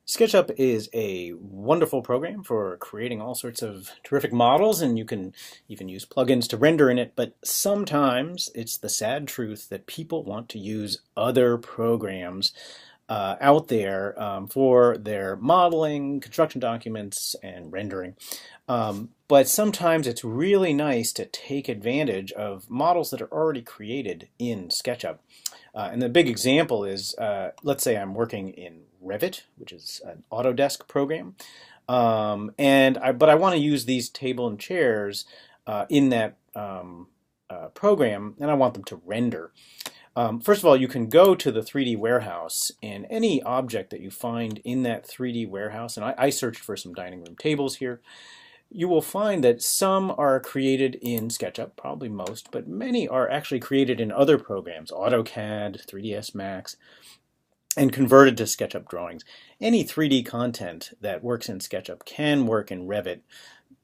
SketchUp is a wonderful program for creating all sorts of terrific models, and you can even use plugins to render in it, but sometimes it's the sad truth that people want to use other programs out there for their modeling, construction documents, and rendering. But sometimes it's really nice to take advantage of models that are already created in SketchUp. And the big example is, let's say I'm working in Revit, which is an Autodesk program, but I want to use these table and chairs in that program, and I want them to render. First of all, you can go to the 3D warehouse, and any object that you find in that 3D warehouse, and I searched for some dining room tables here, you will find that some are created in SketchUp, probably most, but many are actually created in other programs, AutoCAD, 3ds Max, and converted to SketchUp drawings. Any 3D content that works in SketchUp can work in Revit.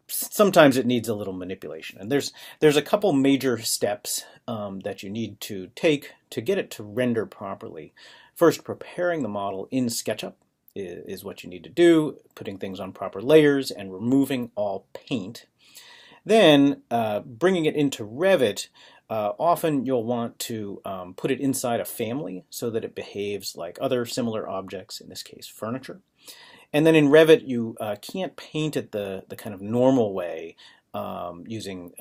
Sometimes it needs a little manipulation, and there's a couple major steps that you need to take to get it to render properly. First, preparing the model in SketchUp is what you need to do, putting things on proper layers and removing all paint. Then bringing it into Revit, often you'll want to put it inside a family so that it behaves like other similar objects, in this case furniture. And then in Revit you can't paint it the kind of normal way using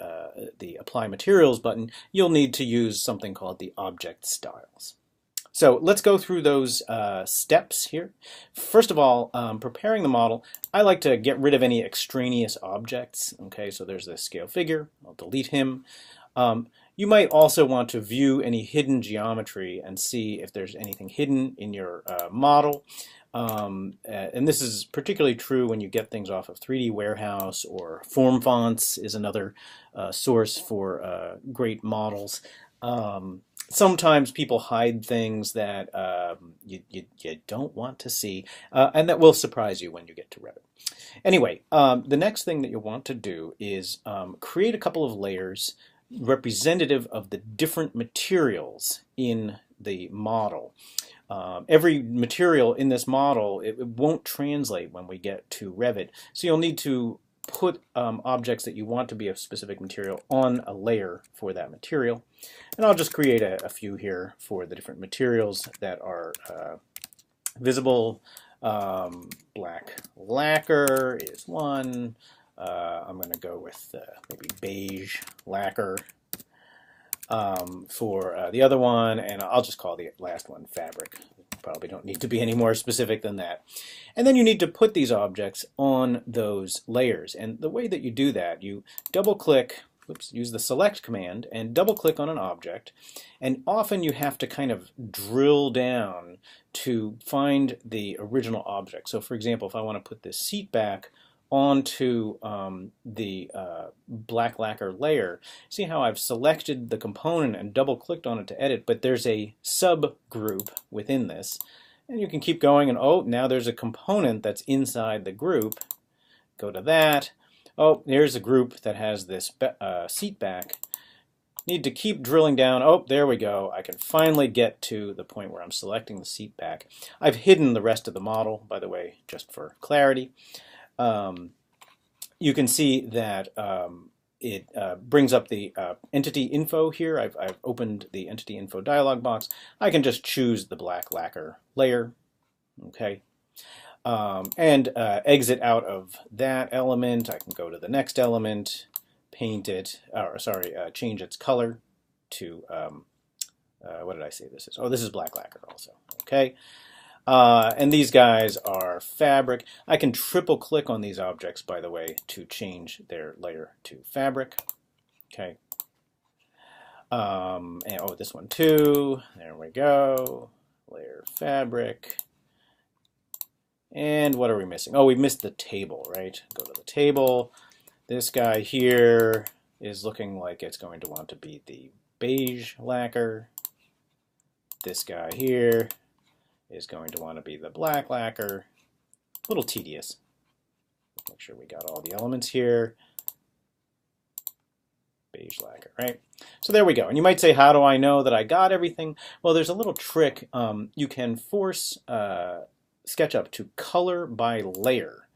the Apply Materials button. You'll need to use something called the Object Styles. So let's go through those steps here. First of all, preparing the model, I like to get rid of any extraneous objects. Okay, so there's the scale figure. I'll delete him. You might also want to view any hidden geometry and see if there's anything hidden in your model. And this is particularly true when you get things off of 3D Warehouse, or Form Fonts is another source for great models. Sometimes people hide things that you don't want to see, and that will surprise you when you get to Revit. Anyway, the next thing that you'll want to do is create a couple of layers representative of the different materials in the model. Every material in this model, it won't translate when we get to Revit, so you'll need to put objects that you want to be of specific material on a layer for that material. And I'll just create a few here for the different materials that are visible. Black lacquer is one. I'm going to go with maybe beige lacquer for the other one, and I'll just call the last one fabric. Probably don't need to be any more specific than that. And then you need to put these objects on those layers. And the way that you do that, you double click, use the select command and double click on an object. And often you have to kind of drill down to find the original object. So for example, if I want to put this seat back onto the black lacquer layer, see how I've selected the component and double clicked on it to edit, but there's a subgroup within this, and you can keep going, and oh, now there's a component that's inside the group. Go to that. Oh, there's a group that has this seat back. Need to keep drilling down. Oh, there we go. I can finally get to the point where I'm selecting the seat back. I've hidden the rest of the model, by the way, just for clarity. You can see that it brings up the entity info here. I've opened the entity info dialog box. I can just choose the black lacquer layer, okay, and exit out of that element. I can go to the next element, paint it, or sorry, change its color to, what did I say this is? Oh, this is black lacquer also, okay. And these guys are fabric. I can triple click on these objects, by the way, to change their layer to fabric. Okay. And oh, this one too. There we go. Layer fabric. And what are we missing? Oh, we missed the table, right? Go to the table. This guy here is looking like it's going to want to be the beige lacquer. This guy here is going to want to be the black lacquer. A little tedious. Make sure we got all the elements here. Beige lacquer, right? So there we go. And you might say, how do I know that I got everything? Well, there's a little trick. You can force SketchUp to color by layer.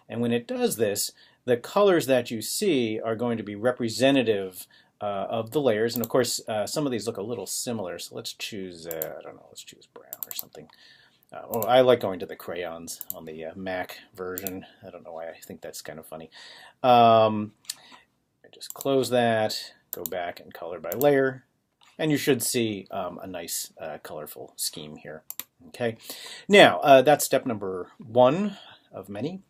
And when it does this, the colors that you see are going to be representative of the layers. And of course, some of these look a little similar. So let's choose, I don't know, let's choose brown or something. Oh, I like going to the crayons on the Mac version. I don't know why, I think that's kind of funny. Just close that, go back and color by layer, and you should see a nice colorful scheme here. Okay, now that's step number 1 of many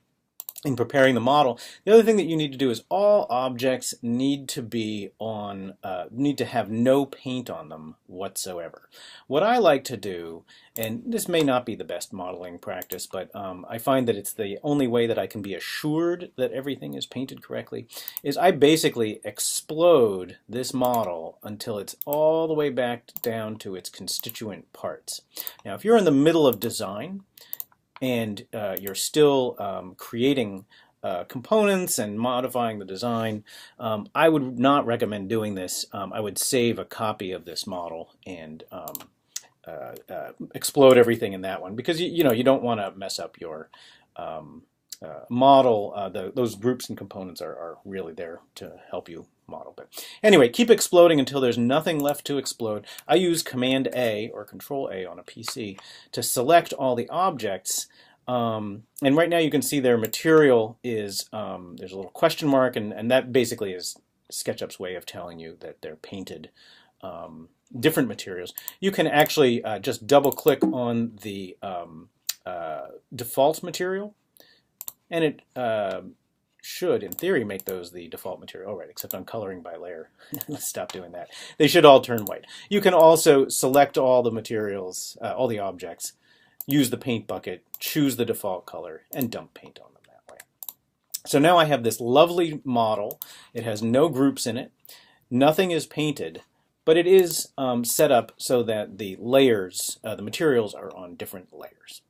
in preparing the model. The other thing that you need to do is all objects need to be on, need to have no paint on them whatsoever. What I like to do, and this may not be the best modeling practice, but I find that it's the only way that I can be assured that everything is painted correctly, is I basically explode this model until it's all the way back down to its constituent parts. Now, if you're in the middle of design, and you're still creating components and modifying the design, I would not recommend doing this. I would save a copy of this model and explode everything in that one, because you don't want to mess up your model. Those groups and components are really there to help you model. But anyway, keep exploding until there's nothing left to explode. I use Command A or Control A on a PC to select all the objects. And right now you can see their material is, there's a little question mark, and that basically is SketchUp's way of telling you that they're painted different materials. You can actually just double click on the default material, and it should, in theory, make those the default material. Oh, right, except I'm coloring by layer. Let's stop doing that. They should all turn white. You can also select all the materials, all the objects, use the paint bucket, choose the default color, and dump paint on them that way. So now I have this lovely model. It has no groups in it. Nothing is painted, but it is set up so that the layers, the materials are on different layers.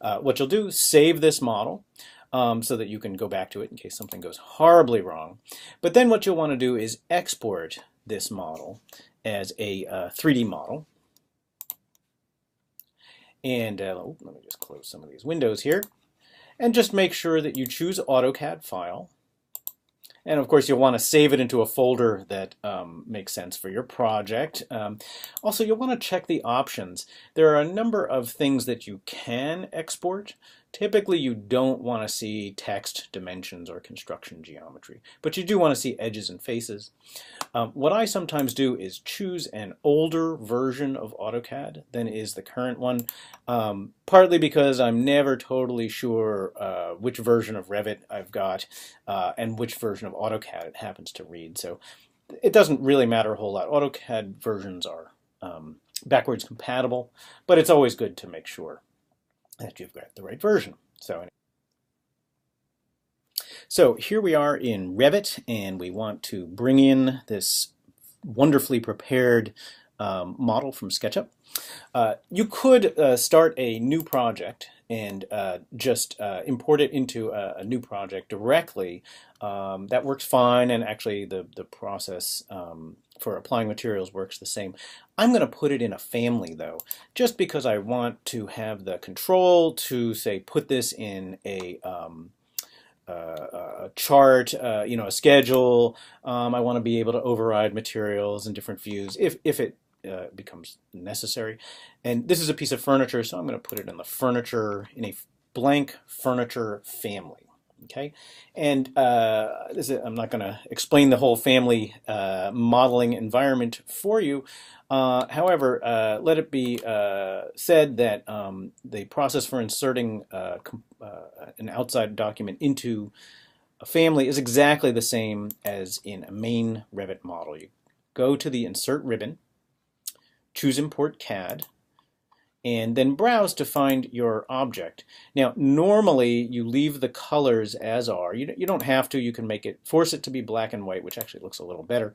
What you'll do, save this model so that you can go back to it in case something goes horribly wrong. But then what you'll want to do is export this model as a 3D model. And let me just close some of these windows here. And just make sure that you choose AutoCAD file. And of course, you'll want to save it into a folder that makes sense for your project. Also, you'll want to check the options. There are a number of things that you can export. Typically, you don't want to see text, dimensions, or construction geometry, but you do want to see edges and faces. What I sometimes do is choose an older version of AutoCAD than is the current one, partly because I'm never totally sure which version of Revit I've got and which version of AutoCAD it happens to read. So it doesn't really matter a whole lot. AutoCAD versions are backwards compatible, but it's always good to make sure that you've got the right version. So here we are in Revit, and we want to bring in this wonderfully prepared model from SketchUp. You could start a new project and just import it into a new project directly. That works fine, and actually the process for applying materials works the same. I'm going to put it in a family though, just because I want to have the control to, say, put this in a chart, a schedule. I want to be able to override materials and different views if it becomes necessary. And this is a piece of furniture, so I'm going to put it in the furniture, in a blank furniture family. Okay, and I'm not going to explain the whole family modeling environment for you. However, let it be said that the process for inserting an outside document into a family is exactly the same as in a main Revit model. You go to the Insert ribbon, choose Import CAD, and then browse to find your object. Now, normally you leave the colors as are. You don't have to. You can force it to be black and white, which actually looks a little better.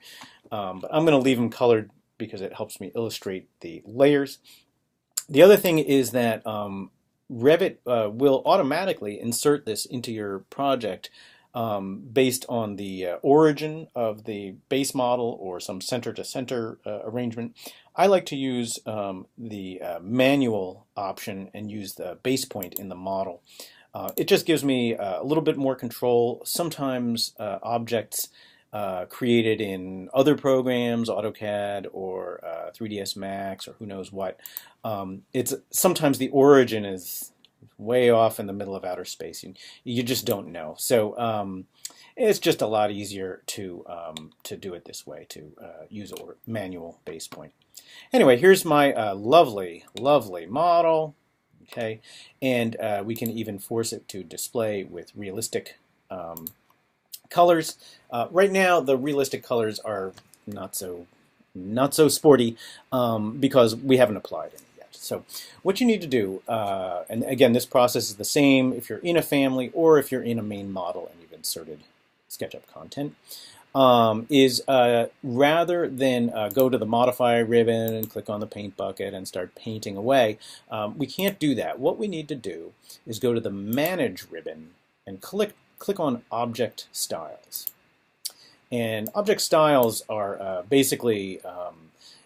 But I'm going to leave them colored because it helps me illustrate the layers. The other thing is that Revit will automatically insert this into your project based on the origin of the base model or some center-to-center arrangement. I like to use the manual option and use the base point in the model. It just gives me a little bit more control. Sometimes objects created in other programs, AutoCAD or 3ds Max or who knows what, it's sometimes the origin is way off in the middle of outer space. You just don't know. So it's just a lot easier to do it this way, to use a manual base point. Anyway, here's my lovely, lovely model. Okay, and we can even force it to display with realistic colors. Right now, the realistic colors are not so sporty because we haven't applied any yet. So what you need to do, and again, this process is the same if you're in a family or if you're in a main model and you've inserted SketchUp content, is rather than go to the modify ribbon and click on the paint bucket and start painting away, we can't do that. What we need to do is go to the manage ribbon and click on object styles. And object styles are basically,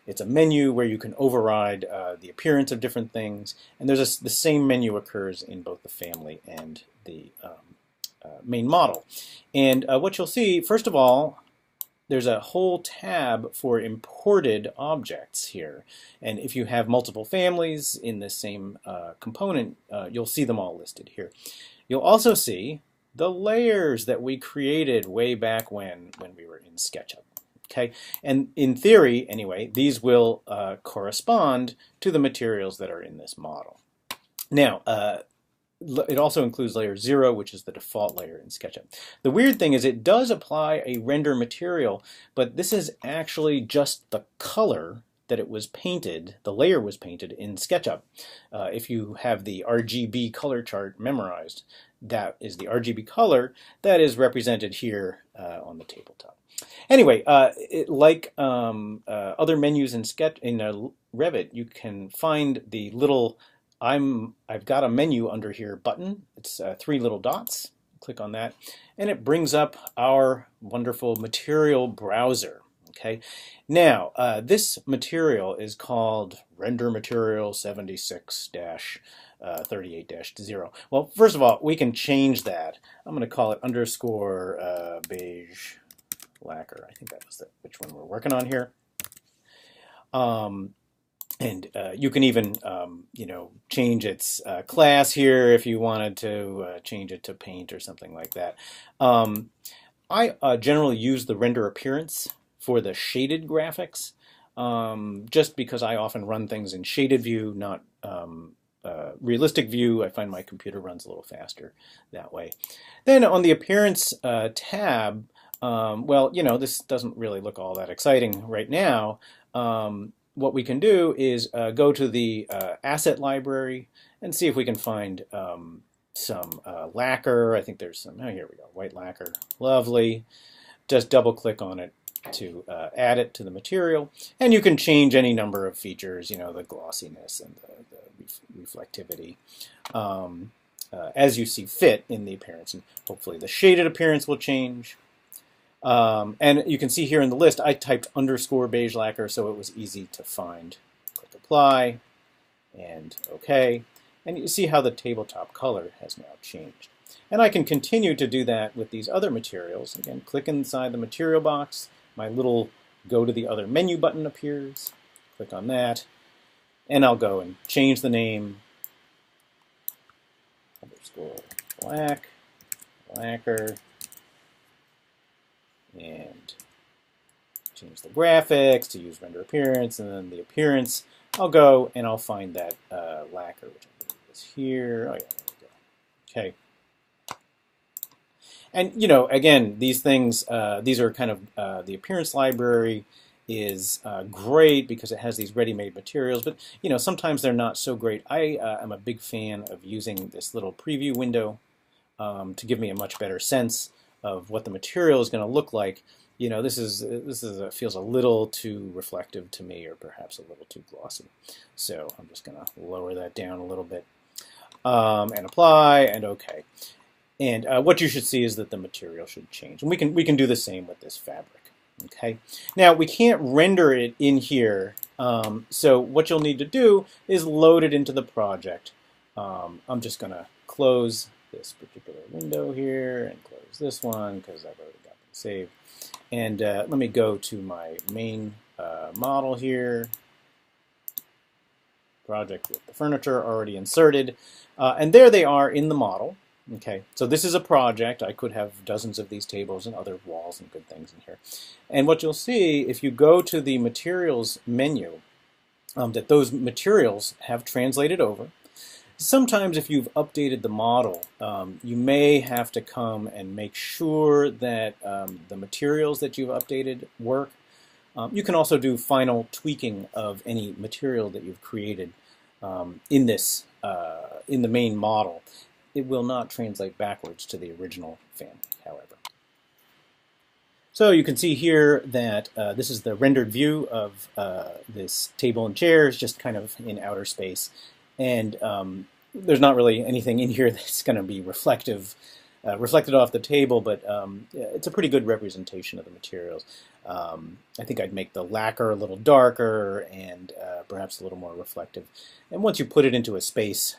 it's a menu where you can override the appearance of different things, and there's the same menu occurs in both the family and the main model. And what you'll see, first of all, there's a whole tab for imported objects here. And if you have multiple families in the same component, you'll see them all listed here. You'll also see the layers that we created way back when we were in SketchUp. Okay, and in theory, anyway, these will correspond to the materials that are in this model. Now, it also includes layer 0, which is the default layer in SketchUp. The weird thing is it does apply a render material, but this is actually just the color that it was painted, the layer was painted in SketchUp. If you have the RGB color chart memorized, that is the RGB color that is represented here on the tabletop. Anyway, like other menus in Revit, you can find the little I've got a menu under here button. It's 3 little dots. Click on that, and it brings up our wonderful material browser. Okay, now this material is called Render Material 76-38-0. Well, first of all, we can change that. I'm going to call it underscore beige lacquer. I think that was which one we're working on here. And you can even, change its class here if you wanted to change it to paint or something like that. I generally use the render appearance for the shaded graphics, just because I often run things in shaded view, not realistic view. I find my computer runs a little faster that way. Then on the appearance tab, well, this doesn't really look all that exciting right now. What we can do is go to the asset library and see if we can find some lacquer. I think there's some, oh, here we go, white lacquer, lovely. Just double click on it to add it to the material, and you can change any number of features, the glossiness and the reflectivity as you see fit in the appearance, and hopefully the shaded appearance will change. And you can see here in the list, I typed underscore beige lacquer, so it was easy to find. Click apply, and OK. And you see how the tabletop color has now changed. And I can continue to do that with these other materials. Again, click inside the material box. My little go to the other menu button appears. Click on that. And I'll go and change the name. Underscore lacquer. And change the graphics to use render appearance, and then the appearance, I'll go and I'll find that lacquer, which I believe is here. Oh yeah, there we go. Okay. And again, these things, these are kind of the appearance library is great because it has these ready-made materials, but sometimes they're not so great. I am a big fan of using this little preview window to give me a much better sense of what the material is going to look like. This feels a little too reflective to me, or perhaps a little too glossy. So I'm just going to lower that down a little bit and apply, and OK. And what you should see is that the material should change, and we can do the same with this fabric. Okay. Now we can't render it in here, so what you'll need to do is load it into the project. I'm just going to close this particular window here and close this one because I've already got them saved. And let me go to my main model here. Project with the furniture already inserted. And there they are in the model. Okay, so this is a project. I could have dozens of these tables and other walls and good things in here. And what you'll see, if you go to the materials menu, that those materials have translated over. Sometimes if you've updated the model, you may have to come and make sure that the materials that you've updated work. You can also do final tweaking of any material that you've created in the main model. It will not translate backwards to the original family, however. So you can see here that this is the rendered view of this table and chairs, just kind of in outer space. And there's not really anything in here that's going to be reflected off the table, but it's a pretty good representation of the materials. I think I'd make the lacquer a little darker and perhaps a little more reflective. And once you put it into a space,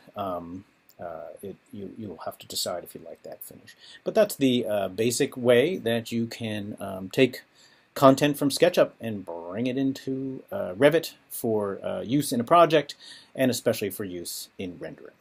you'll have to decide if you like that finish. But that's the basic way that you can take content from SketchUp and bring it into Revit for use in a project, and especially for use in rendering.